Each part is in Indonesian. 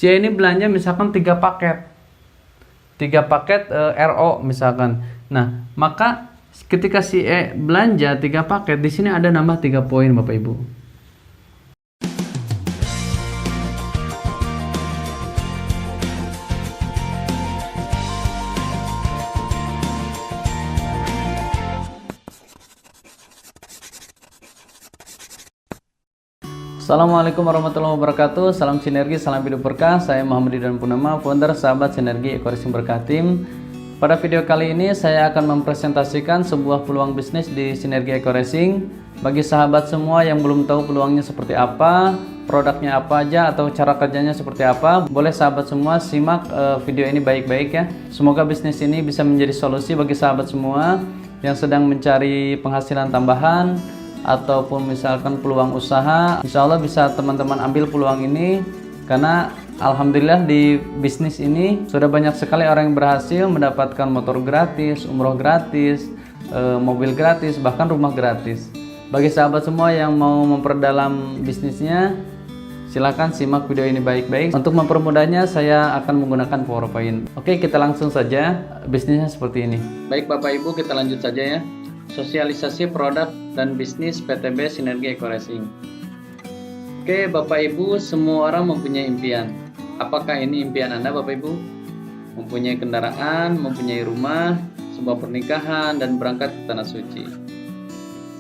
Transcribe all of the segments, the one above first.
Si E ini belanja misalkan 3 paket. 3 paket RO misalkan. Nah, maka ketika si E belanja 3 paket, di sini ada nambah 3 poin Bapak Ibu. Assalamualaikum warahmatullahi wabarakatuh. Salam sinergi, salam hidup berkah. Saya Muhammad Ridwan Purnama, founder sahabat sinergi Eco-Racing Berkah Team. Pada video kali ini saya akan mempresentasikan sebuah peluang bisnis di sinergi Eco-Racing. Bagi sahabat semua yang belum tahu peluangnya seperti apa, produknya apa aja, atau cara kerjanya seperti apa, boleh sahabat semua simak video ini baik-baik ya. Semoga bisnis ini bisa menjadi solusi bagi sahabat semua yang sedang mencari penghasilan tambahan ataupun misalkan peluang usaha. Insya Allah bisa teman-teman ambil peluang ini, karena alhamdulillah di bisnis ini sudah banyak sekali orang yang berhasil mendapatkan motor gratis, umroh gratis, mobil gratis, bahkan rumah gratis. Bagi sahabat semua yang mau memperdalam bisnisnya, silahkan simak video ini baik-baik. Untuk mempermudahnya saya akan menggunakan PowerPoint. Oke, kita langsung saja. Bisnisnya seperti ini. Baik Bapak Ibu, kita lanjut saja ya. Sosialisasi produk dan bisnis PTB Sinergi Eco-Racing. Oke Bapak Ibu, semua orang mempunyai impian. Apakah ini impian Anda Bapak Ibu? Mempunyai kendaraan, mempunyai rumah, sebuah pernikahan, dan berangkat ke Tanah Suci.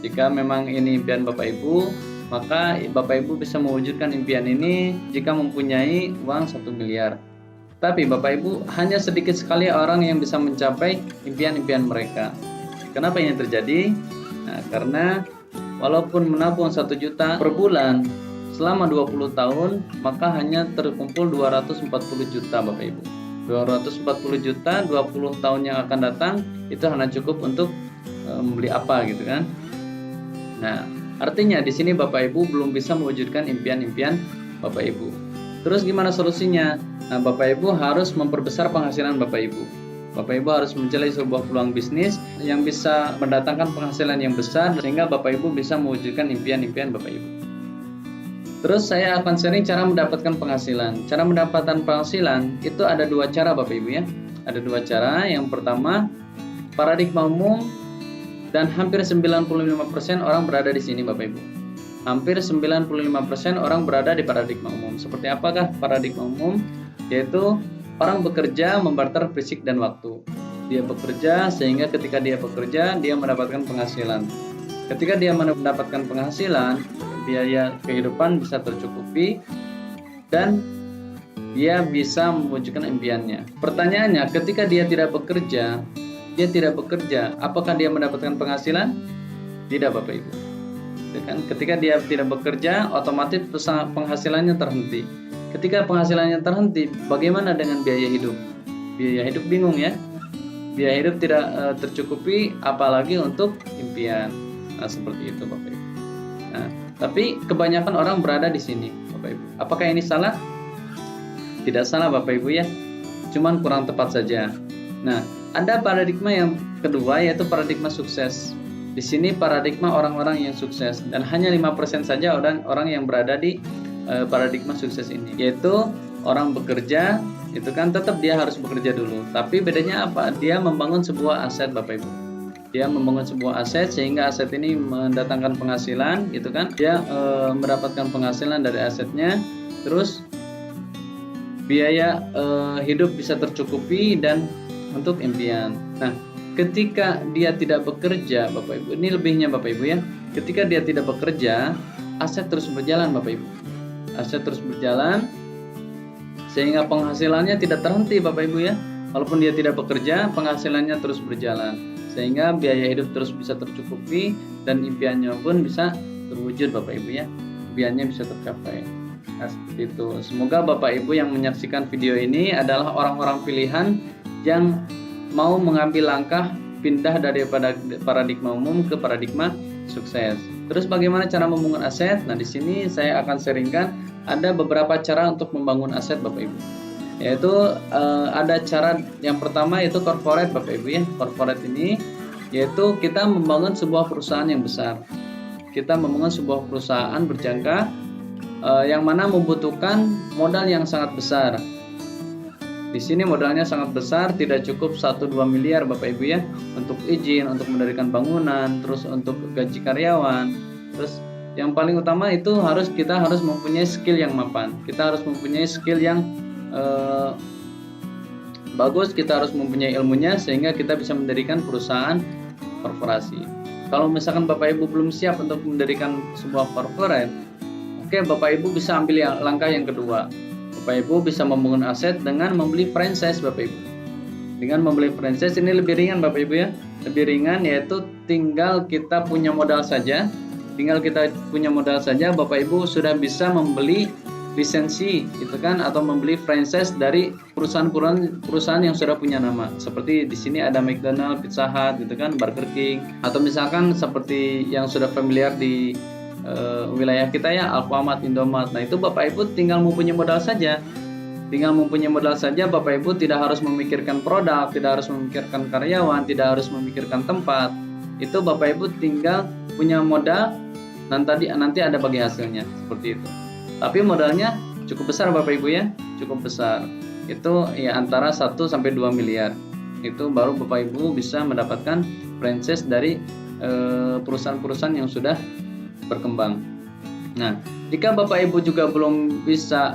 Jika memang ini impian Bapak Ibu, maka Bapak Ibu bisa mewujudkan impian ini jika mempunyai uang 1 miliar. Tapi Bapak Ibu, hanya sedikit sekali orang yang bisa mencapai impian-impian mereka. Kenapa ini terjadi? Nah, karena walaupun menabung 1 juta per bulan selama 20 tahun, maka hanya terkumpul 240 juta Bapak Ibu. 240 juta 20 tahun yang akan datang itu hanya cukup untuk membeli apa gitu kan. Nah, artinya di sini Bapak Ibu belum bisa mewujudkan impian-impian Bapak Ibu. Terus gimana solusinya? Nah, Bapak Ibu harus memperbesar penghasilan Bapak Ibu. Bapak Ibu harus mencari sebuah peluang bisnis yang bisa mendatangkan penghasilan yang besar, sehingga Bapak Ibu bisa mewujudkan impian-impian Bapak Ibu. Terus saya akan sharing cara mendapatkan penghasilan. Cara mendapatkan penghasilan itu ada 2 cara Bapak Ibu ya. Ada 2 cara. Yang pertama, paradigma umum, dan hampir 95% orang berada di sini Bapak Ibu. Hampir 95% orang berada di paradigma umum. Seperti apakah paradigma umum? Yaitu orang bekerja membarter fisik dan waktu. Dia bekerja sehingga ketika dia bekerja, dia mendapatkan penghasilan. Ketika dia mendapatkan penghasilan, biaya kehidupan bisa tercukupi dan dia bisa mewujudkan impiannya. Pertanyaannya, ketika dia tidak bekerja, apakah dia mendapatkan penghasilan? Tidak Bapak Ibu. Ketika dia tidak bekerja, otomatis penghasilannya terhenti. Ketika penghasilannya terhenti, bagaimana dengan biaya hidup? Biaya hidup bingung ya. Biaya hidup tidak tercukupi, apalagi untuk impian. Nah, seperti itu Bapak Ibu. Nah, tapi kebanyakan orang berada di sini Bapak Ibu. Apakah ini salah? Tidak salah Bapak Ibu ya. Cuman kurang tepat saja. Nah, ada paradigma yang kedua, yaitu paradigma sukses. Di sini paradigma orang-orang yang sukses, dan hanya 5% saja orang yang berada di paradigma sukses ini, yaitu orang bekerja, itu kan tetap dia harus bekerja dulu. Tapi bedanya apa? Dia membangun sebuah aset Bapak Ibu. Dia membangun sebuah aset sehingga aset ini mendatangkan penghasilan, gitu kan? Dia mendapatkan penghasilan dari asetnya, terus biaya hidup bisa tercukupi dan untuk impian. Nah, ketika dia tidak bekerja Bapak Ibu, ini lebihnya Bapak Ibu ya. Ketika dia tidak bekerja, aset terus berjalan Bapak Ibu. Aset terus berjalan sehingga penghasilannya tidak terhenti Bapak Ibu ya. Walaupun dia tidak bekerja, penghasilannya terus berjalan sehingga biaya hidup terus bisa tercukupi dan impiannya pun bisa terwujud Bapak Ibu ya. Impiannya bisa tercapai. Nah, seperti itu. Semoga Bapak Ibu yang menyaksikan video ini adalah orang-orang pilihan yang mau mengambil langkah pindah daripada paradigma umum ke paradigma sukses. Terus bagaimana cara membangun aset? Nah, di sini saya akan sharingkan ada beberapa cara untuk membangun aset Bapak Ibu. Yaitu ada cara yang pertama, yaitu corporate Bapak Ibu ya. Corporate ini yaitu kita membangun sebuah perusahaan yang besar. Kita membangun sebuah perusahaan berjangka yang mana membutuhkan modal yang sangat besar. Di sini modalnya sangat besar, tidak cukup 1-2 miliar Bapak Ibu ya, untuk izin, untuk mendirikan bangunan, terus untuk gaji karyawan. Terus yang paling utama itu kita harus mempunyai skill yang mapan. Kita harus mempunyai skill yang bagus, kita harus mempunyai ilmunya sehingga kita bisa mendirikan perusahaan korporasi. Kalau misalkan Bapak Ibu belum siap untuk mendirikan sebuah corporate, oke, Bapak Ibu bisa ambil langkah yang kedua. Bapak Ibu bisa membangun aset dengan membeli franchise Bapak Ibu. Dengan membeli franchise ini lebih ringan Bapak Ibu ya. Lebih ringan, yaitu tinggal kita punya modal saja. Bapak Ibu sudah bisa membeli lisensi gitu kan, atau membeli franchise dari perusahaan yang sudah punya nama. Seperti di sini ada McDonald, Pizza Hut gitu kan, Burger King, atau misalkan seperti yang sudah familiar di wilayah kita ya, Alfamart, Indomart. Nah itu Bapak Ibu tinggal mempunyai modal saja. Bapak Ibu tidak harus memikirkan produk, tidak harus memikirkan karyawan, tidak harus memikirkan tempat. Itu Bapak Ibu tinggal punya modal, nanti ada bagi hasilnya, seperti itu. Tapi modalnya cukup besar Bapak Ibu ya, cukup besar. Itu ya antara 1-2 miliar. Itu baru Bapak Ibu bisa mendapatkan franchise dari perusahaan-perusahaan yang sudah berkembang. Nah, jika Bapak Ibu juga belum bisa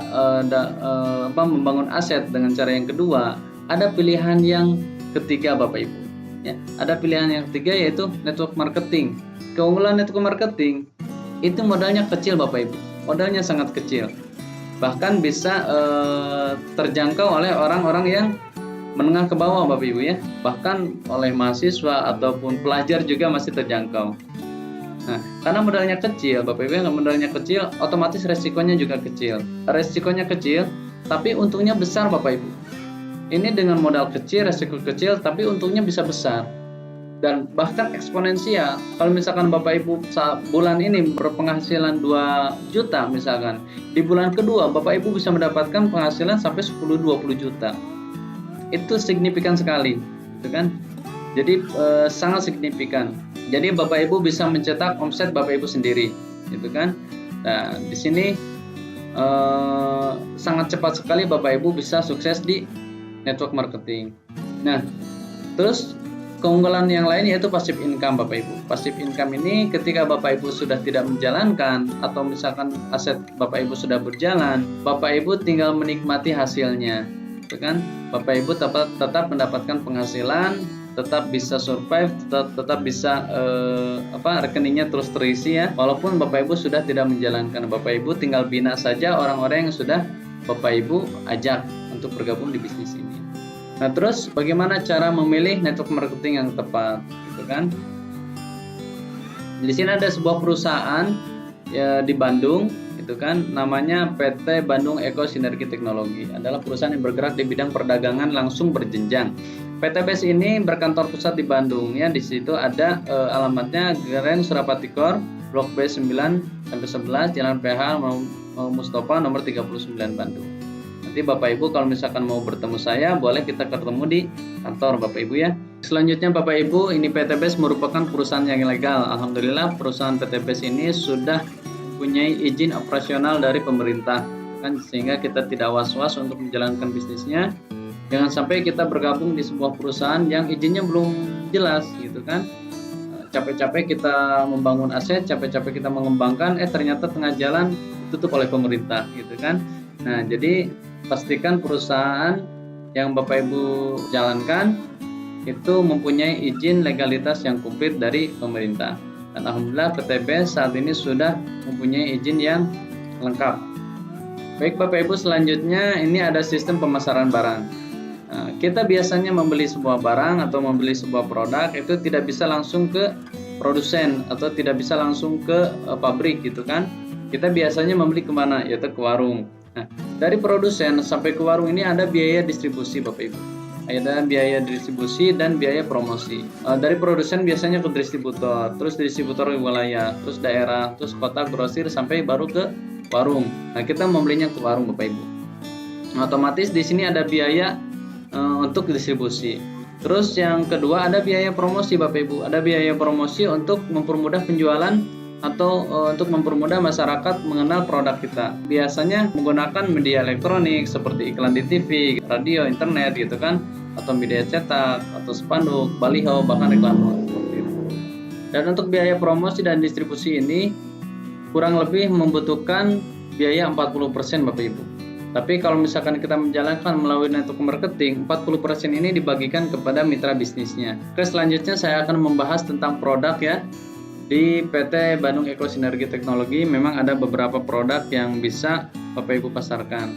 membangun aset dengan cara yang kedua, ada pilihan yang ketiga Bapak Ibu. Ya, ada pilihan yang ketiga yaitu network marketing. Keunggulan network marketing itu modalnya kecil Bapak Ibu, modalnya sangat kecil. Bahkan bisa terjangkau oleh orang-orang yang menengah ke bawah Bapak Ibu ya. Bahkan oleh mahasiswa ataupun pelajar juga masih terjangkau. Nah, karena modalnya kecil, Bapak Ibu, modalnya kecil, otomatis resikonya juga kecil. Resikonya kecil, tapi untungnya besar Bapak Ibu. Ini dengan modal kecil, resiko kecil, tapi untungnya bisa besar. Dan bahkan eksponensial. Kalau misalkan Bapak Ibu bulan ini berpenghasilan 2 juta misalkan, di bulan kedua Bapak Ibu bisa mendapatkan penghasilan sampai 10-20 juta. Itu signifikan sekali, gitu kan? Jadi sangat signifikan. Jadi Bapak Ibu bisa mencetak omset Bapak Ibu sendiri, gitu kan? Nah, di sini sangat cepat sekali Bapak Ibu bisa sukses di network marketing. Nah, terus keunggulan yang lain yaitu passive income Bapak Ibu. Passive income ini ketika Bapak Ibu sudah tidak menjalankan atau misalkan aset Bapak Ibu sudah berjalan, Bapak Ibu tinggal menikmati hasilnya, gitu kan? Bapak Ibu tetap mendapatkan penghasilan, tetap bisa survive, tetap bisa rekeningnya terus terisi ya. Walaupun Bapak Ibu sudah tidak menjalankan, Bapak Ibu tinggal bina saja orang-orang yang sudah Bapak Ibu ajak untuk bergabung di bisnis ini. Nah, terus bagaimana cara memilih network marketing yang tepat, gitu kan? Di sini ada sebuah perusahaan ya di Bandung, gitu kan? Namanya PT Bandung Eko Sinergi Teknologi. Adalah perusahaan yang bergerak di bidang perdagangan langsung berjenjang. PTBS ini berkantor pusat di Bandung ya. Di situ ada alamatnya Geren Surapati Kor, Blok B 9-11, Jalan PH Mustafa nomor 39 Bandung. Nanti Bapak Ibu kalau misalkan mau bertemu saya, boleh kita ketemu di kantor Bapak Ibu ya. Selanjutnya Bapak Ibu, ini PTBS merupakan perusahaan yang ilegal. Alhamdulillah perusahaan PTBS ini sudah mempunyai izin operasional dari pemerintah, kan, sehingga kita tidak was-was untuk menjalankan bisnisnya. Jangan sampai kita bergabung di sebuah perusahaan yang izinnya belum jelas, gitu kan. Capek-capek kita membangun aset, capek-capek kita mengembangkan, ternyata tengah jalan ditutup oleh pemerintah, gitu kan. Nah, jadi pastikan perusahaan yang Bapak Ibu jalankan itu mempunyai izin legalitas yang komplit dari pemerintah. Dan alhamdulillah PTBS saat ini sudah mempunyai izin yang lengkap. Baik Bapak Ibu, selanjutnya ini ada sistem pemasaran barang. Nah, kita biasanya membeli sebuah barang atau membeli sebuah produk itu tidak bisa langsung ke produsen atau tidak bisa langsung ke pabrik, gitu kan. Kita biasanya membeli kemana? Yaitu ke warung. Nah, dari produsen sampai ke warung ini ada biaya distribusi Bapak Ibu. Ada biaya distribusi dan biaya promosi. Dari produsen biasanya ke distributor, terus distributor ke wilayah, terus daerah, terus kota, grosir, sampai baru ke warung. Nah, kita membelinya ke warung Bapak Ibu. Otomatis di sini ada biaya untuk distribusi. Terus yang kedua ada biaya promosi Bapak Ibu. Ada biaya promosi untuk mempermudah penjualan atau untuk mempermudah masyarakat mengenal produk kita. Biasanya menggunakan media elektronik seperti iklan di TV, radio, internet gitu kan, atau media cetak, atau spanduk, baliho, bahkan reklame seperti itu. Dan untuk biaya promosi dan distribusi ini kurang lebih membutuhkan biaya 40% Bapak Ibu. Tapi kalau misalkan kita menjalankan melalui network marketing, 40% ini dibagikan kepada mitra bisnisnya. Oke, selanjutnya saya akan membahas tentang produk ya. Di PT Bandung Eko Sinergi Teknologi memang ada beberapa produk yang bisa Bapak Ibu pasarkan.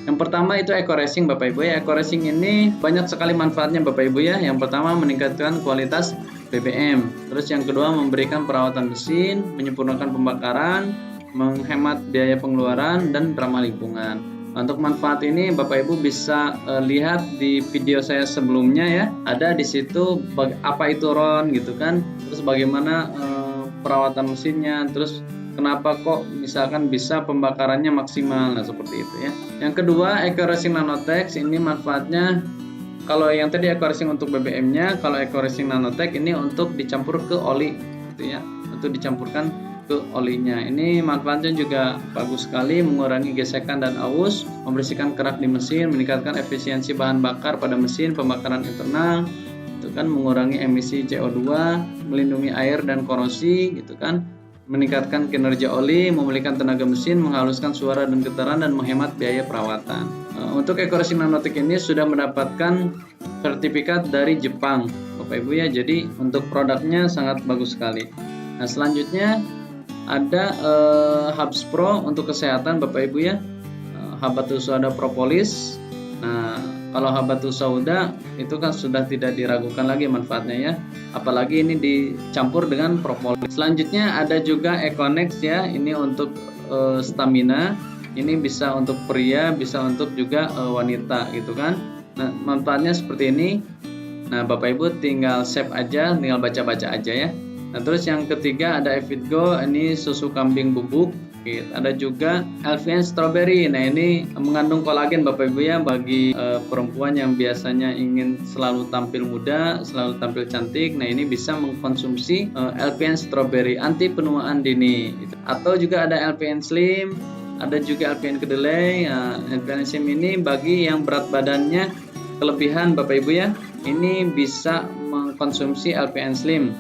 Yang pertama itu Eco Racing Bapak Ibu ya. Eco Racing ini banyak sekali manfaatnya Bapak Ibu ya. Yang pertama meningkatkan kualitas BBM. Terus yang kedua memberikan perawatan mesin, menyempurnakan pembakaran, menghemat biaya pengeluaran, dan ramah lingkungan. Untuk manfaat ini Bapak Ibu bisa lihat di video saya sebelumnya ya. Ada di situ apa itu RON gitu kan. Terus bagaimana perawatan mesinnya, terus kenapa kok misalkan bisa pembakarannya maksimal. Nah, seperti itu ya. Yang kedua, Eco Racing Nanotech ini manfaatnya, kalau yang tadi Eco Racing untuk BBM-nya, kalau Eco Racing Nanotech ini untuk dicampur ke oli gitu ya. Untuk dicampurkan ke olinya. Ini manfaatnya juga bagus sekali, mengurangi gesekan dan aus, membersihkan kerak di mesin, meningkatkan efisiensi bahan bakar pada mesin, pembakaran internal, itu kan, mengurangi emisi CO2, melindungi air dan korosi, gitu kan, meningkatkan kinerja oli, memulihkan tenaga mesin, menghaluskan suara dan getaran, dan menghemat biaya perawatan. Untuk Eco Racing Nanotech ini sudah mendapatkan sertifikat dari Jepang, Bapak Ibu ya. Jadi untuk produknya sangat bagus sekali. Nah, selanjutnya ada Hubs Pro untuk kesehatan Bapak Ibu ya. Habatus Sauda Propolis. Nah, kalau Habatus Sauda itu kan sudah tidak diragukan lagi manfaatnya ya. Apalagi ini dicampur dengan propolis. Selanjutnya ada juga Econex ya. Ini untuk stamina. Ini bisa untuk pria, bisa untuk juga wanita gitu kan. Nah, manfaatnya seperti ini. Nah, Bapak Ibu tinggal save aja, tinggal baca-baca aja ya. Nah, terus yang ketiga ada Evitgo, ini susu kambing bubuk. Ada juga LVN Strawberry. Nah, ini mengandung kolagen Bapak Ibu ya, bagi perempuan yang biasanya ingin selalu tampil muda, selalu tampil cantik. Nah, ini bisa mengkonsumsi LVN Strawberry, anti penuaan dini. Atau juga ada LVN Slim, ada juga LVN Kedelai. LVN Slim ini bagi yang berat badannya kelebihan Bapak Ibu ya. Ini bisa mengkonsumsi LVN Slim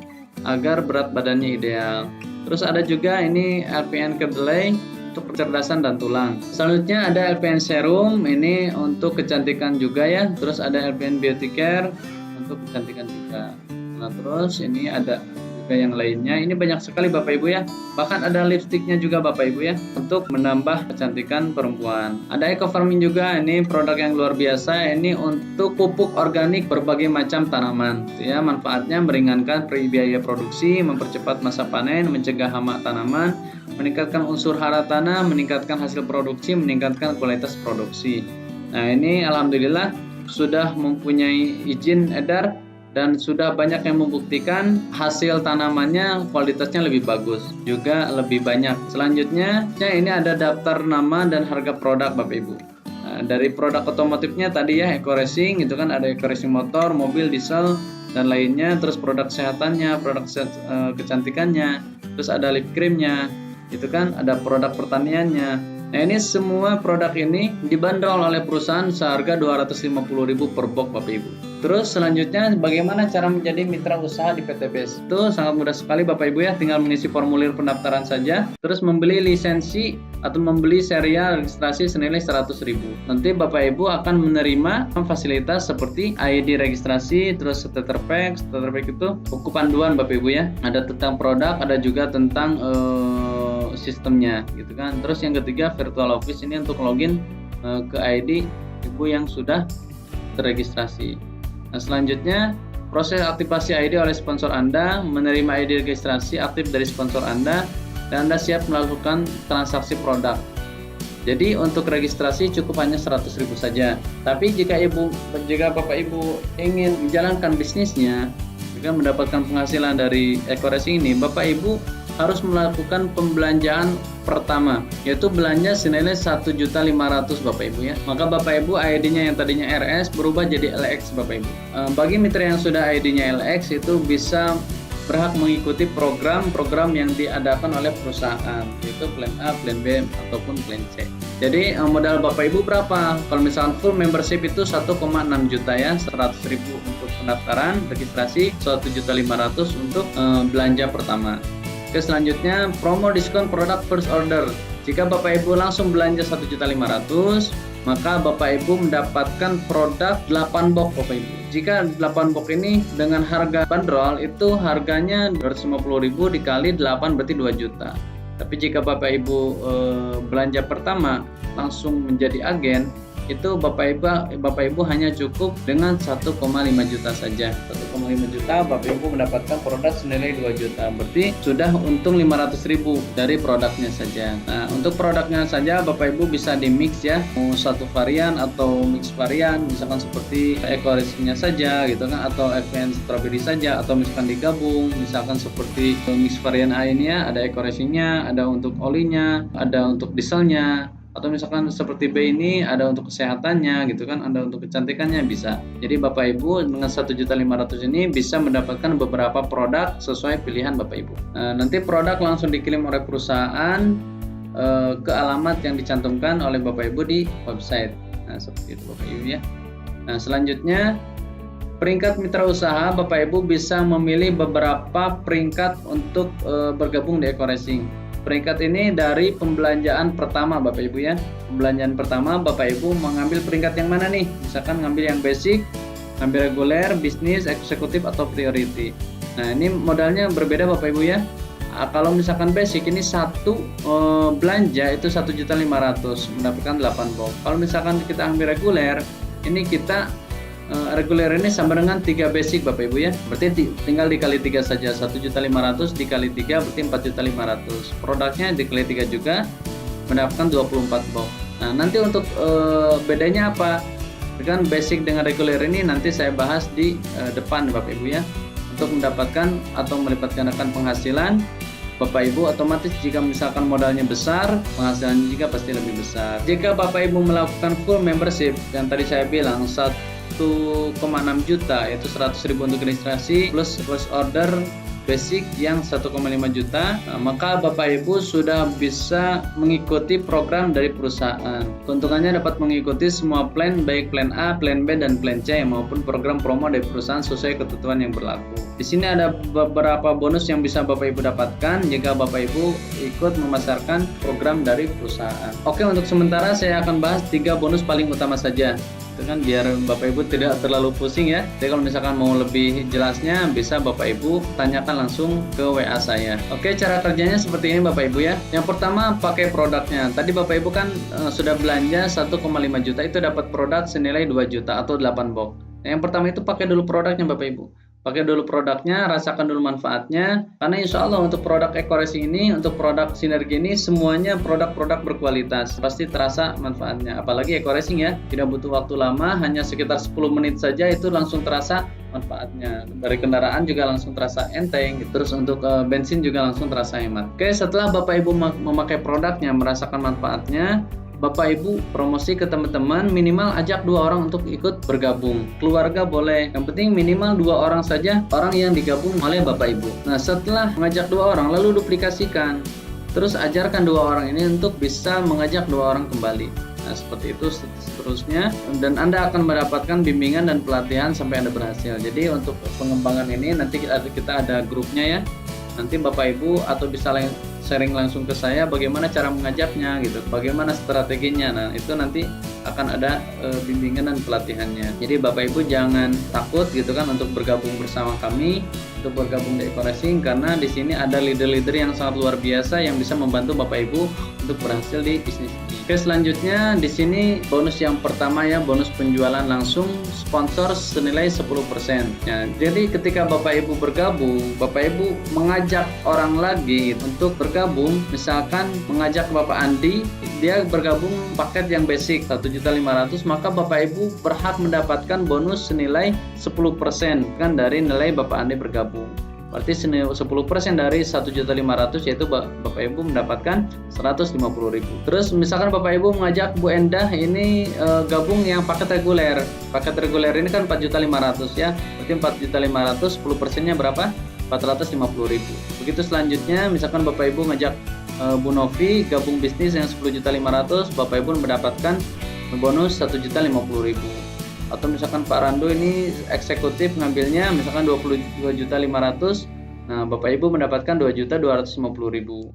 agar berat badannya ideal. Terus ada juga ini LVN Kedelai untuk kecerdasan dan tulang. Selanjutnya ada LVN Serum, ini untuk kecantikan juga ya. Terus ada LVN Beauty Care untuk kecantikan juga. Nah, terus ini ada juga yang lainnya. Ini banyak sekali Bapak Ibu ya. Bahkan ada lipstiknya juga Bapak Ibu ya, untuk menambah kecantikan perempuan. Ada Eco Farming juga, ini produk yang luar biasa. Ini untuk pupuk organik berbagai macam tanaman. Ya, manfaatnya meringankan biaya produksi, mempercepat masa panen, mencegah hama tanaman, meningkatkan unsur hara tanah, meningkatkan hasil produksi, meningkatkan kualitas produksi. Nah, ini alhamdulillah sudah mempunyai izin edar dan sudah banyak yang membuktikan hasil tanamannya kualitasnya lebih bagus, juga lebih banyak. Selanjutnya, ini ada daftar nama dan harga produk Bapak Ibu. Nah, dari produk otomotifnya tadi ya, Eco Racing, itu kan ada Eco Racing motor, mobil, diesel, dan lainnya. Terus produk kesehatannya, produk kecantikannya, terus ada lip creamnya, itu kan ada produk pertaniannya. Nah, ini semua produk ini dibanderol oleh perusahaan seharga 250.000 per box Bapak Ibu. Terus selanjutnya bagaimana cara menjadi mitra usaha di PTBS? Itu sangat mudah sekali Bapak Ibu ya, tinggal mengisi formulir pendaftaran saja, terus membeli lisensi atau membeli serial registrasi senilai 100.000. Nanti Bapak Ibu akan menerima fasilitas seperti ID registrasi, terus starter pack itu buku panduan Bapak Ibu ya. Ada tentang produk, ada juga tentang sistemnya gitu kan. Terus yang ketiga virtual office, ini untuk login ke ID Ibu yang sudah terregistrasi. Nah, selanjutnya proses aktivasi ID oleh sponsor Anda, menerima ID registrasi aktif dari sponsor Anda, dan Anda siap melakukan transaksi produk. Jadi untuk registrasi cukup hanya 100.000 saja. Tapi jika Bapak Ibu ingin menjalankan bisnisnya, jika mendapatkan penghasilan dari Eco Racing ini, Bapak Ibu harus melakukan pembelanjaan pertama, yaitu belanja senilai 1.500.000 Bapak Ibu ya. Maka Bapak Ibu ID-nya yang tadinya RS berubah jadi LX Bapak Ibu. Bagi mitra yang sudah ID-nya LX itu bisa berhak mengikuti program-program yang diadakan oleh perusahaan, yaitu plan A, plan B, ataupun plan C. Jadi modal Bapak Ibu berapa? Kalau misalkan full membership itu 1,6 juta ya, 100.000 untuk pendaftaran, registrasi, 1.500.000 untuk belanja pertama. Oke, selanjutnya promo diskon produk first order. Jika Bapak Ibu langsung belanja 1.500.000, maka Bapak Ibu mendapatkan produk 8 box Bapak Ibu. Jika 8 box ini dengan harga bandrol itu harganya 250.000 dikali 8 berarti 2 juta. Tapi jika Bapak Ibu belanja pertama langsung menjadi agen, itu Bapak Ibu hanya cukup dengan 1,5 juta saja. 1,5 juta Bapak Ibu mendapatkan produk senilai 2 juta. Berarti sudah untung 500.000 dari produknya saja. Nah, untuk produknya saja Bapak Ibu bisa di mix ya. Mau satu varian atau mix varian, misalkan seperti ekoresinya saja gitu kan, atau event strawberry saja, atau misalkan digabung, misalkan seperti mix varian A ini ya, ada ekoresinya, ada untuk olinya, ada untuk dieselnya, atau misalkan seperti B ini ada untuk kesehatannya gitu kan, ada untuk kecantikannya bisa. Jadi Bapak Ibu dengan 1.500.000 ini bisa mendapatkan beberapa produk sesuai pilihan Bapak Ibu. Nanti produk langsung dikirim oleh perusahaan ke alamat yang dicantumkan oleh Bapak Ibu di website. Nah, seperti itu Bapak Ibu ya. Nah, selanjutnya peringkat mitra usaha, Bapak Ibu bisa memilih beberapa peringkat untuk bergabung di Ekoracing. Peringkat ini dari pembelanjaan pertama Bapak Ibu ya. Pembelanjaan pertama Bapak Ibu mengambil peringkat yang mana nih? Misalkan ngambil yang basic, ngambil reguler, bisnis, eksekutif, atau priority. Nah, ini modalnya berbeda Bapak Ibu ya. Kalau misalkan basic ini satu belanja itu 1.500.000 mendapatkan 8 box. Kalau misalkan kita ambil reguler, ini kita reguler ini sama dengan 3 basic Bapak Ibu ya. Berarti tinggal dikali 3 saja. 1.500.000 dikali 3 berarti 4.500.000. Produknya dikali 3 juga mendapatkan 24 box. Nah, nanti untuk bedanya apa? Dengan basic dengan reguler ini nanti saya bahas di depan Bapak Ibu ya. Untuk mendapatkan atau melipat gandakan penghasilan Bapak Ibu, otomatis jika misalkan modalnya besar, penghasilannya juga pasti lebih besar. Jika Bapak Ibu melakukan full membership yang tadi saya bilang 1,6 juta, yaitu 100.000 untuk registrasi plus first order basic yang 1,5 juta, maka Bapak Ibu sudah bisa mengikuti program dari perusahaan. Keuntungannya dapat mengikuti semua plan, baik plan A, plan B, dan plan C maupun program promo dari perusahaan sesuai ketentuan yang berlaku. Di sini ada beberapa bonus yang bisa Bapak Ibu dapatkan jika Bapak Ibu ikut memasarkan program dari perusahaan. Oke, untuk sementara saya akan bahas 3 bonus paling utama saja. Itu kan biar Bapak Ibu tidak terlalu pusing ya. Jadi kalau misalkan mau lebih jelasnya bisa Bapak Ibu tanyakan langsung ke WA saya. Oke, cara kerjanya seperti ini Bapak Ibu ya. Yang pertama pakai produknya. Tadi Bapak Ibu kan sudah belanja 1,5 juta, itu dapat produk senilai 2 juta atau 8 box. Yang pertama itu pakai dulu produknya Bapak Ibu. Pakai dulu produknya, rasakan dulu manfaatnya. Karena insya Allah untuk produk Ekoracing ini, untuk produk Sinergi ini semuanya produk-produk berkualitas. Pasti terasa manfaatnya. Apalagi Ekoracing ya, tidak butuh waktu lama, hanya sekitar 10 menit saja itu langsung terasa manfaatnya. Dari kendaraan juga langsung terasa enteng. Terus untuk bensin juga langsung terasa hemat. Oke, setelah Bapak Ibu memakai produknya, merasakan manfaatnya, Bapak Ibu promosi ke teman-teman, minimal ajak 2 orang untuk ikut bergabung. Keluarga boleh, yang penting minimal 2 orang saja orang yang digabung oleh Bapak Ibu. Nah, setelah mengajak 2 orang lalu duplikasikan. Terus ajarkan 2 orang ini untuk bisa mengajak 2 orang kembali. Nah, seperti itu seterusnya, dan Anda akan mendapatkan bimbingan dan pelatihan sampai Anda berhasil. Jadi untuk pengembangan ini nanti kita ada grupnya ya. Nanti Bapak Ibu atau bisa sharing langsung ke saya bagaimana cara mengajaknya gitu, bagaimana strateginya. Nah, itu nanti akan ada bimbingan dan pelatihannya. Jadi Bapak Ibu jangan takut gitu kan untuk bergabung bersama kami, untuk bergabung di Ekoracing, karena di sini ada leader-leader yang sangat luar biasa yang bisa membantu Bapak Ibu untuk berhasil di bisnis ini. Oke, selanjutnya di sini bonus yang pertama ya, bonus penjualan langsung sponsor senilai 10%. Ya, jadi ketika Bapak Ibu bergabung, Bapak Ibu mengajak orang lagi untuk bergabung, misalkan mengajak Bapak Andi, dia bergabung paket yang basic 1.500.000, maka Bapak Ibu berhak mendapatkan bonus senilai 10% kan dari nilai Bapak Andi bergabung. Berarti 10% dari 1.500.000, yaitu Bapak Ibu mendapatkan 150.000. Terus misalkan Bapak Ibu mengajak Bu Endah ini gabung yang paket reguler. Paket reguler ini kan 4.500.000 ya. Berarti 4.500.000 10%-nya berapa? 450.000. Begitu selanjutnya, misalkan Bapak Ibu ngajak Bu Novi gabung bisnis yang 10.500.000, Bapak Ibu mendapatkan bonus 1.050.000. Atau misalkan Pak Rando ini eksekutif ngambilnya misalkan 22.500.000, nah Bapak Ibu mendapatkan 2.250.000.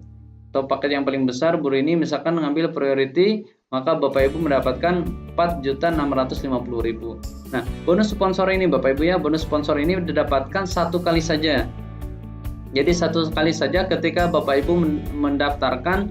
Atau paket yang paling besar Bu Rini misalkan ngambil priority, maka Bapak Ibu mendapatkan 4.650.000. Nah, bonus sponsor ini Bapak Ibu ya, bonus sponsor ini didapatkan satu kali saja. Jadi satu kali saja ketika Bapak Ibu mendaftarkan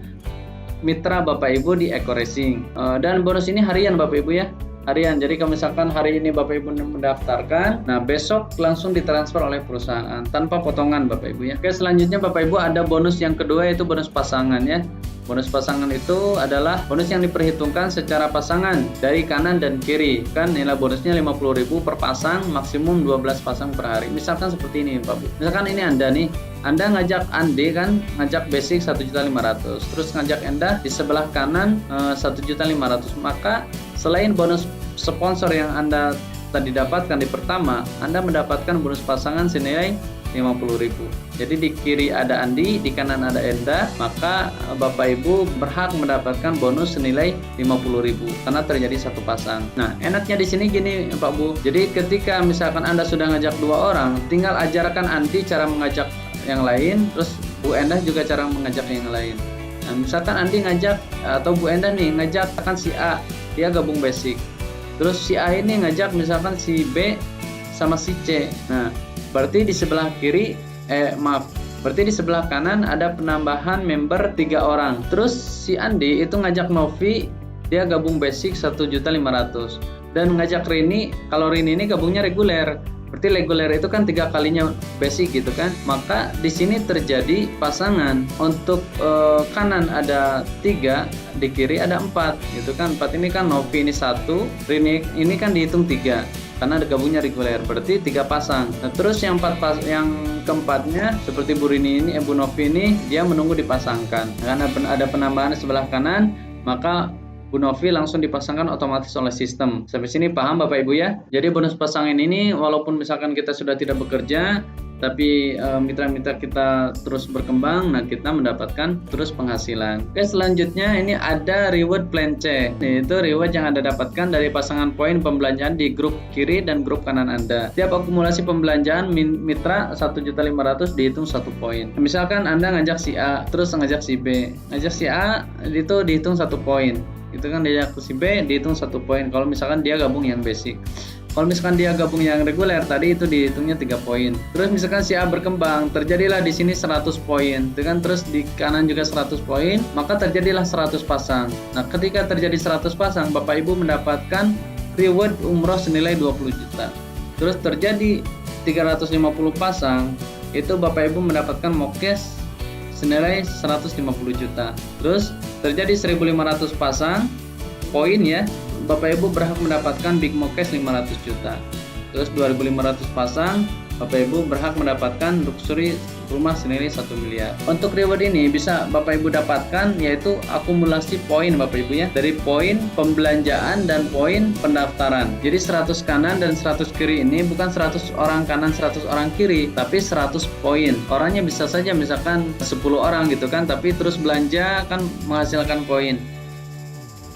mitra Bapak Ibu di Eko Racing. Dan bonus ini harian Bapak Ibu ya, harian. Jadi kalau misalkan hari ini Bapak Ibu mendaftarkan, nah besok langsung ditransfer oleh perusahaan tanpa potongan Bapak Ibu ya. Oke, selanjutnya Bapak Ibu ada bonus yang kedua, yaitu bonus pasangan ya. Bonus pasangan itu adalah bonus yang diperhitungkan secara pasangan dari kanan dan kiri. Kan nilai bonusnya 50.000 per pasang, maksimum 12 pasang per hari. Misalkan seperti ini Bapak. Misalkan ini Anda nih, Anda ngajak Andi kan, ngajak basic 1.500.000, terus ngajak Anda di sebelah kanan 1.500.000. Maka selain bonus sponsor yang Anda tadi dapatkan di pertama, Anda mendapatkan bonus pasangan senilai 50.000. Jadi di kiri ada Andi, di kanan ada Enda, maka Bapak Ibu berhak mendapatkan bonus senilai 50.000 karena terjadi satu pasang. Nah, enaknya di sini gini Pak Bu. Jadi ketika misalkan Anda sudah ngajak dua orang, tinggal ajarkan Andi cara mengajak yang lain, terus Bu Endah juga cara mengajak yang lain. Nah, misalkan Andi ngajak atau Bu Endah nih ngajak akan si A, dia gabung basic. Terus si A ini ngajak misalkan si B sama si C. Nah, berarti di sebelah kiri berarti di sebelah kanan ada penambahan member 3 orang. Terus si Andi itu ngajak Novi, dia gabung basic 1.500.000. Dan ngajak Rini, kalau Rini ini gabungnya reguler. Berarti reguler itu kan 3 kalinya basic gitu kan. Maka di sini terjadi pasangan. Untuk kanan ada 3, di kiri ada 4 gitu kan. 4 ini kan Novi ini 1, Rini ini kan dihitung 3 karena ada gabungnya reguler, berarti 3 pasang. Nah, terus yang keempatnya seperti Bu Rini ini, Bu Novi ini dia menunggu dipasangkan. Karena ada penambahan di sebelah kanan, maka Bu Novi langsung dipasangkan otomatis oleh sistem. Sampai sini paham Bapak Ibu ya? Jadi bonus pasangan ini walaupun misalkan kita sudah tidak bekerja, tapi mitra-mitra kita terus berkembang, nah kita mendapatkan terus penghasilan. Oke, selanjutnya ini ada reward plan C. Itu reward yang Anda dapatkan dari pasangan poin pembelanjaan di grup kiri dan grup kanan Anda. Tiap akumulasi pembelanjaan mitra 1.500.000 dihitung 1 poin. Misalkan Anda ngajak si A, terus ngajak si B. Ngajak si A itu dihitung 1 poin. Itu kan dia ke si B dihitung 1 poin kalau misalkan dia gabung yang basic. Kalau misalkan dia gabung yang reguler tadi itu dihitungnya 3 poin. Terus misalkan si A berkembang, terjadilah di sini 100 poin. Dengan terus di kanan juga 100 poin, maka terjadilah 100 pasang. Nah, ketika terjadi 100 pasang, Bapak Ibu mendapatkan reward umroh senilai 20 juta. Terus terjadi 350 pasang, itu Bapak Ibu mendapatkan mokes senilai 150 juta. Terus terjadi 1.500 pasang poin ya, Bapak Ibu berhak mendapatkan Big Mokes 500 juta. Terus 2.500 pasang, Bapak Ibu berhak mendapatkan luxury rumah senilai 1 miliar. Untuk reward ini bisa Bapak Ibu dapatkan yaitu akumulasi poin Bapak Ibu ya, dari poin pembelanjaan dan poin pendaftaran. Jadi 100 kanan dan 100 kiri ini bukan 100 orang kanan 100 orang kiri, tapi 100 poin. Orangnya bisa saja misalkan 10 orang gitu kan, tapi terus belanja kan menghasilkan poin.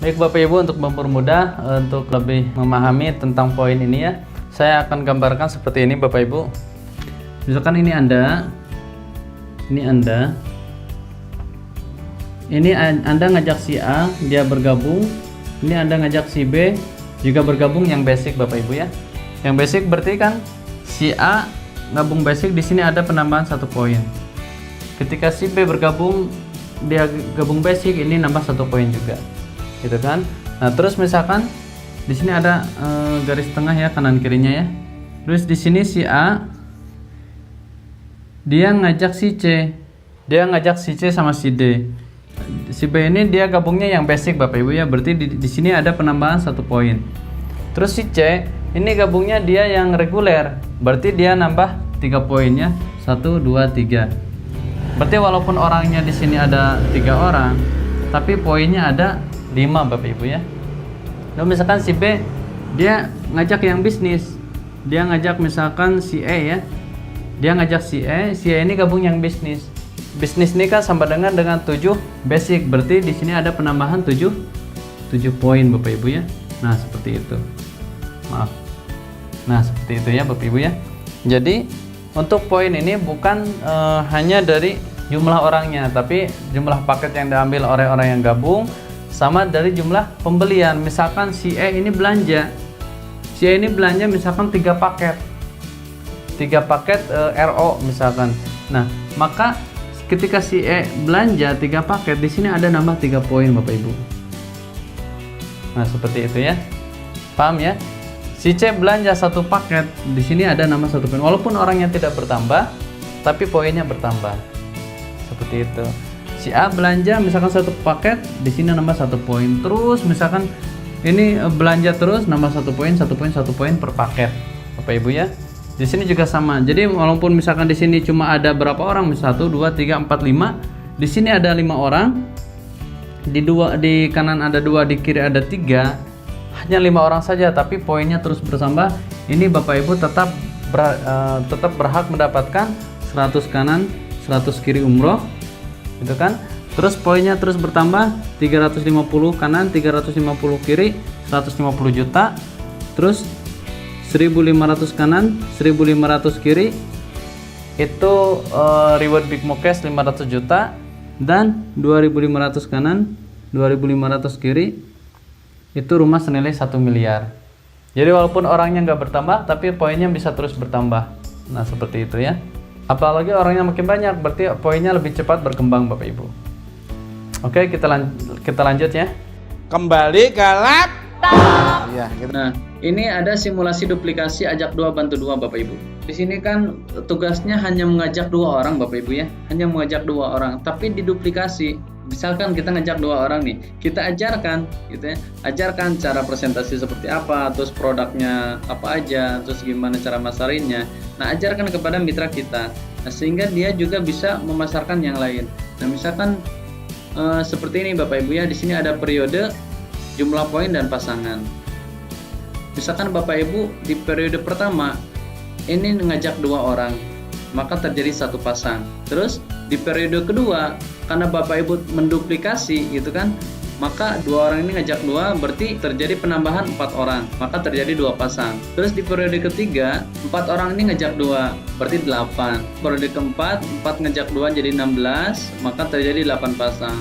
Baik Bapak Ibu, untuk mempermudah untuk lebih memahami tentang poin ini ya, saya akan gambarkan seperti ini Bapak Ibu. Misalkan ini Anda ngajak si A, dia bergabung. Ini Anda ngajak si B, juga bergabung yang basic Bapak Ibu ya. Yang basic berarti kan si A gabung basic, di sini ada penambahan 1 poin. Ketika si B bergabung, dia gabung basic, ini nambah 1 poin juga. Gitu kan. Nah, terus misalkan di sini ada garis tengah ya, kanan kirinya ya. Terus di sini si A dia ngajak si C. Dia ngajak si C sama si D. Si B ini dia gabungnya yang basic Bapak Ibu ya. Berarti di sini ada penambahan 1 poin. Terus si C ini gabungnya dia yang reguler. Berarti dia nambah 3 poinnya. 1 2 3. Berarti walaupun orangnya di sini ada 3 orang, tapi poinnya ada 5 Bapak Ibu ya. Lalu misalkan si B dia ngajak yang bisnis, dia ngajak misalkan si E ya, Dia ngajak si E ini gabung yang bisnis. Bisnis ini kan sama dengan 7 basic, berarti di sini ada penambahan 7 poin Bapak Ibu ya. Nah, seperti itu. Maaf. Nah, seperti itu ya Bapak Ibu ya. Jadi, untuk poin ini bukan hanya dari jumlah orangnya, tapi jumlah paket yang diambil oleh orang yang gabung sama dari jumlah pembelian. Misalkan si E ini belanja. Si E ini belanja misalkan 3 paket. 3 paket RO misalkan. Nah, maka ketika si E belanja 3 paket, di sini ada nambah 3 poin Bapak Ibu. Nah, seperti itu ya. Paham ya? Si C belanja 1 paket, di sini ada nambah 1 poin. Walaupun orangnya tidak bertambah, tapi poinnya bertambah. Seperti itu. Si A belanja misalkan 1 paket, di sini nambah 1 poin. Terus misalkan ini belanja terus nambah 1 poin, 1 poin, 1 poin per paket. Bapak Ibu ya. Di sini juga sama. Jadi walaupun misalkan di sini cuma ada berapa orang, 1 2 3 4 5, di sini ada 5 orang. Di kanan ada 2, di kiri ada 3. Hanya 5 orang saja, tapi poinnya terus bertambah. Ini Bapak Ibu tetap berhak mendapatkan 100 kanan, 100 kiri umroh. Gitu kan? Terus poinnya terus bertambah, 350 kanan, 350 kiri, 150 juta. Terus 1.500 kanan, 1.500 kiri, itu reward Big Mo Cash 500 juta, dan 2.500 kanan, 2.500 kiri, itu rumah senilai 1 miliar. Jadi walaupun orangnya nggak bertambah, tapi poinnya bisa terus bertambah. Nah, seperti itu ya. Apalagi orangnya makin banyak, berarti poinnya lebih cepat berkembang Bapak Ibu. Oke, kita lanjut ya. Kembali ke laptop. Iya, gitu. Nah, ini ada simulasi duplikasi ajak 2 bantu 2 Bapak Ibu. Di sini kan tugasnya hanya mengajak 2 orang Bapak Ibu ya. Hanya mengajak 2 orang, tapi diduplikasi. Misalkan kita ngajak 2 orang nih, kita ajarkan gitu ya. Ajarkan cara presentasi seperti apa, terus produknya apa aja, terus gimana cara masarinnya. Nah, ajarkan kepada mitra kita. Nah, sehingga dia juga bisa memasarkan yang lain. Nah, misalkan seperti ini Bapak Ibu ya. Di sini ada periode, jumlah poin dan pasangan. Misalkan Bapak Ibu di periode pertama ini ngajak 2 orang, maka terjadi 1 pasang. Terus di periode kedua, karena Bapak Ibu menduplikasi gitu kan, maka 2 orang ini ngajak 2, berarti terjadi penambahan 4 orang, maka terjadi 2 pasang. Terus di periode ketiga, 4 orang ini ngajak 2, berarti 8. Periode keempat, 4 ngajak 2 jadi 16, maka terjadi 8 pasang.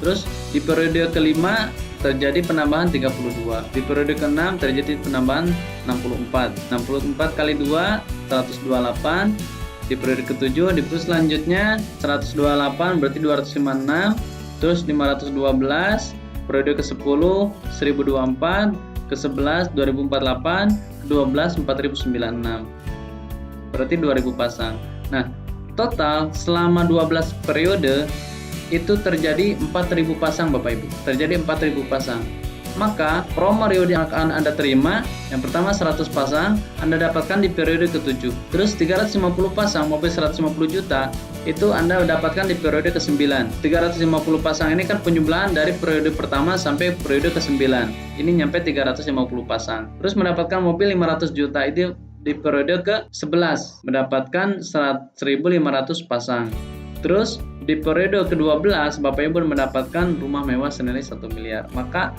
Terus di periode kelima terjadi penambahan 32. Di periode ke-6 terjadi penambahan 64. 64 kali 2 128. Di periode ke-7 di terus selanjutnya 128 berarti 256. Terus 512. Periode ke-10 1024, ke-11 2048, ke-12 4096. Berarti 2000 pasang. Nah, total selama 12 periode itu terjadi 4000 pasang Bapak Ibu. Terjadi 4000 pasang. Maka promo reward yang akan Anda terima, yang pertama 100 pasang Anda dapatkan di periode ke-7. Terus 350 pasang mobil 150 juta itu Anda dapatkan di periode ke-9. 350 pasang ini kan penjumlahan dari periode pertama sampai periode ke-9. Ini nyampe 350 pasang. Terus mendapatkan mobil 500 juta itu di periode ke-11 mendapatkan 1.500 pasang. Terus di periode ke-12 Bapak Ibu mendapatkan rumah mewah senilai 1 miliar. Maka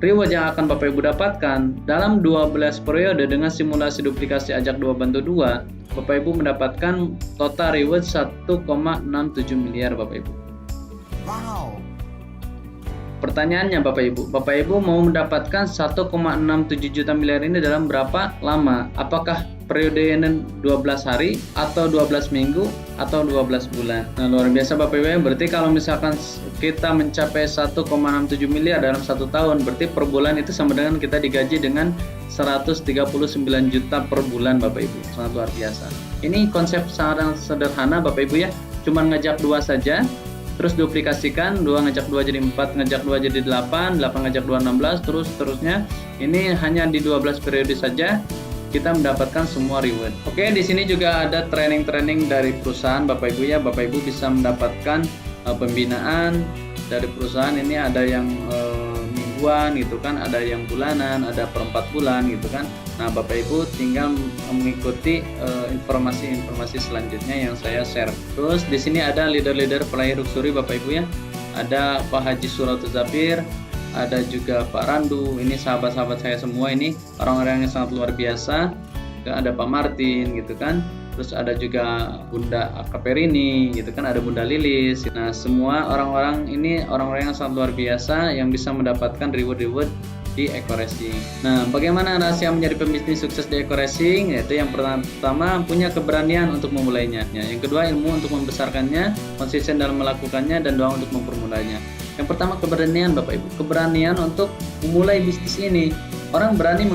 reward yang akan Bapak Ibu dapatkan dalam 12 periode dengan simulasi duplikasi ajak 2 bantu 2, Bapak Ibu mendapatkan total reward 1,67 miliar Bapak Ibu. Wow. Pertanyaannya Bapak Ibu mau mendapatkan 1,67 juta miliar ini dalam berapa lama? Apakah periode ini 12 hari atau 12 minggu atau 12 bulan? Nah, luar biasa Bapak Ibu. Berarti kalau misalkan kita mencapai 1,67 miliar dalam 1 tahun, berarti per bulan itu sama dengan kita digaji dengan 139 juta per bulan Bapak Ibu. Sangat luar biasa. Ini konsep sangat sederhana Bapak Ibu ya. Cuman ngajak 2 saja. Terus duplikasikan, 2 ngajak 2 jadi 4, ngajak 2 jadi 8, 8 ngajak 2 16, terus seterusnya. Ini hanya di 12 periode saja kita mendapatkan semua reward. Oke, di sini juga ada training-training dari perusahaan Bapak Ibu ya. Bapak Ibu bisa mendapatkan pembinaan dari perusahaan. Ini ada yang minggu, mingguan gitu kan, ada yang bulanan, ada per 4 bulan gitu kan. Nah, Bapak Ibu tinggal mengikuti informasi-informasi selanjutnya yang saya share. Terus di sini ada leader-leader pelayan luxury Bapak Ibu ya. Ada Pak Haji Suratul Zafir, ada juga Pak Randu. Ini sahabat-sahabat saya semua, ini orang-orang yang sangat luar biasa. Ada Pak Martin gitu kan. Terus ada juga Bunda Akaperini gitu kan, ada Bunda Lilis. Nah, semua orang-orang ini orang-orang yang sangat luar biasa yang bisa mendapatkan reward-reward di Eco Racing. Nah, bagaimana rahasia menjadi pembisnis sukses di Eco Racing? Yaitu yang pertama, punya keberanian untuk memulainya. Yang kedua, ilmu untuk membesarkannya, konsisten dalam melakukannya, dan doa untuk mempermudahnya. Yang pertama, keberanian Bapak Ibu. Keberanian untuk memulai bisnis ini. Orang berani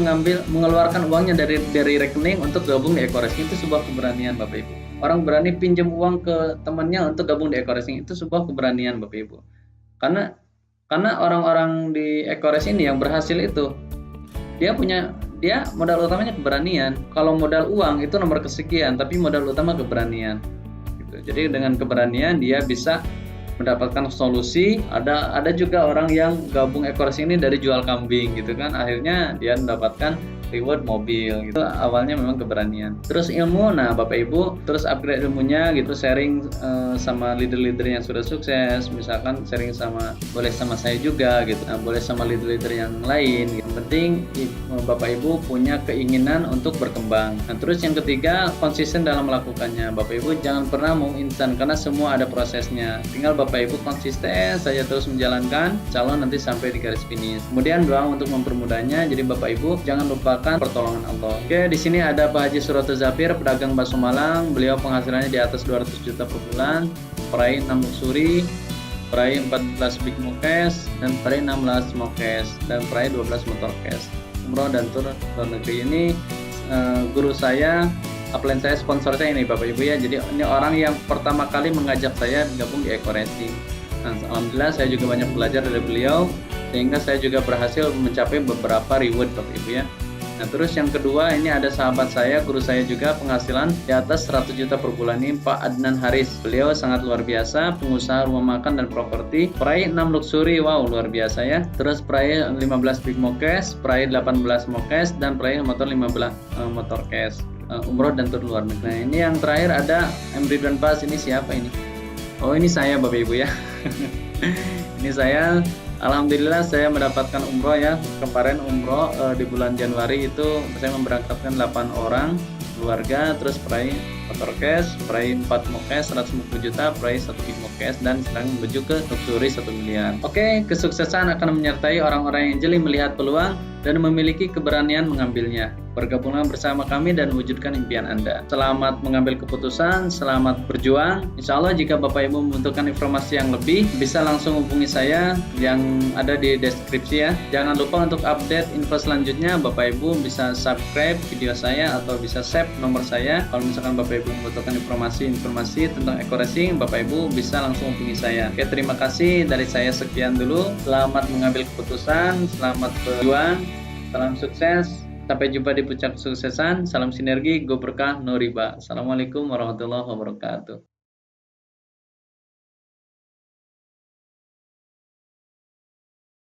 mengeluarkan uangnya dari rekening untuk gabung di Eco Racing, itu sebuah keberanian Bapak Ibu. Orang berani pinjam uang ke temannya untuk gabung di Eco Racing, itu sebuah keberanian Bapak Ibu. Karena orang-orang di Eco Racing ini yang berhasil itu dia modal utamanya keberanian. Kalau modal uang itu nomor kesekian, tapi modal utama keberanian. Gitu. Jadi dengan keberanian dia bisa mendapatkan solusi. Ada juga orang yang gabung Eco Racing ini dari jual kambing gitu kan, akhirnya dia mendapatkan reward mobil gitu. Awalnya memang keberanian. Terus ilmu, nah Bapak Ibu terus upgrade ilmunya gitu, sharing sama leader-leader yang sudah sukses, misalkan sharing boleh sama saya juga gitu, nah, boleh sama leader-leader yang lain gitu. Yang penting Bapak Ibu punya keinginan untuk berkembang. Nah, terus yang ketiga, konsisten dalam melakukannya. Bapak Ibu jangan pernah mau instan, karena semua ada prosesnya. Tinggal Bapak Ibu konsisten saja terus menjalankan, calon nanti sampai di garis finish. Kemudian doa untuk mempermudahnya. Jadi Bapak Ibu jangan lupa pertolongan Allah. Oke, di sini ada Pak Haji Suratul Zafir, pedagang bakso Malang. Beliau penghasilannya di atas 200 juta per bulan, peraih 6 luxury, peraih 14 big cash, dan peraih 16 small cash, dan peraih 12 motor cash. Umroh dan tur luar negeri ini guru saya, upline saya, sponsor saya ini Bapak Ibu ya. Jadi ini orang yang pertama kali mengajak saya gabung di Eco Racing. Nah, alhamdulillah saya juga banyak belajar dari beliau, sehingga saya juga berhasil mencapai beberapa reward Bapak Ibu ya. Nah, terus yang kedua, ini ada sahabat saya, guru saya juga, penghasilan di atas 100 juta per bulan ini, Pak Adnan Haris. Beliau sangat luar biasa, pengusaha rumah makan dan properti, peraih 6 luxury, wow luar biasa ya. Terus peraih 15 big cash, peraih 18 cash, dan peraih motor 15 motor cash. Umroh dan tur luar negeri. Nah, ini yang terakhir ada M. Ridwan Pas. Ini siapa ini? Oh, ini saya Bapak Ibu ya. Ini saya. Alhamdulillah saya mendapatkan umroh ya. Kemarin umroh di bulan Januari itu saya memberangkatkan 8 orang keluarga, terus peraih motor cash, peraih 4 cash 150 juta, peraih 1 big cash, dan sedang menuju ke luxury 1 miliar. Oke, kesuksesan akan menyertai orang-orang yang jeli melihat peluang dan memiliki keberanian mengambilnya. Bergabunglah bersama kami dan wujudkan impian Anda. Selamat mengambil keputusan, selamat berjuang. Insya Allah jika Bapak Ibu membutuhkan informasi yang lebih, bisa langsung hubungi saya yang ada di deskripsi ya. Jangan lupa untuk update info selanjutnya, Bapak Ibu bisa subscribe video saya atau bisa save nomor saya. Kalau misalkan Bapak Ibu membutuhkan informasi tentang Eco Racing, Bapak Ibu bisa langsung hubungi saya. Oke, terima kasih dari saya, sekian dulu. Selamat mengambil keputusan, selamat berjuang, salam sukses. Sampai jumpa di puncak kesuksesan. Salam sinergi, go berkah, no riba. Assalamualaikum warahmatullahi wabarakatuh.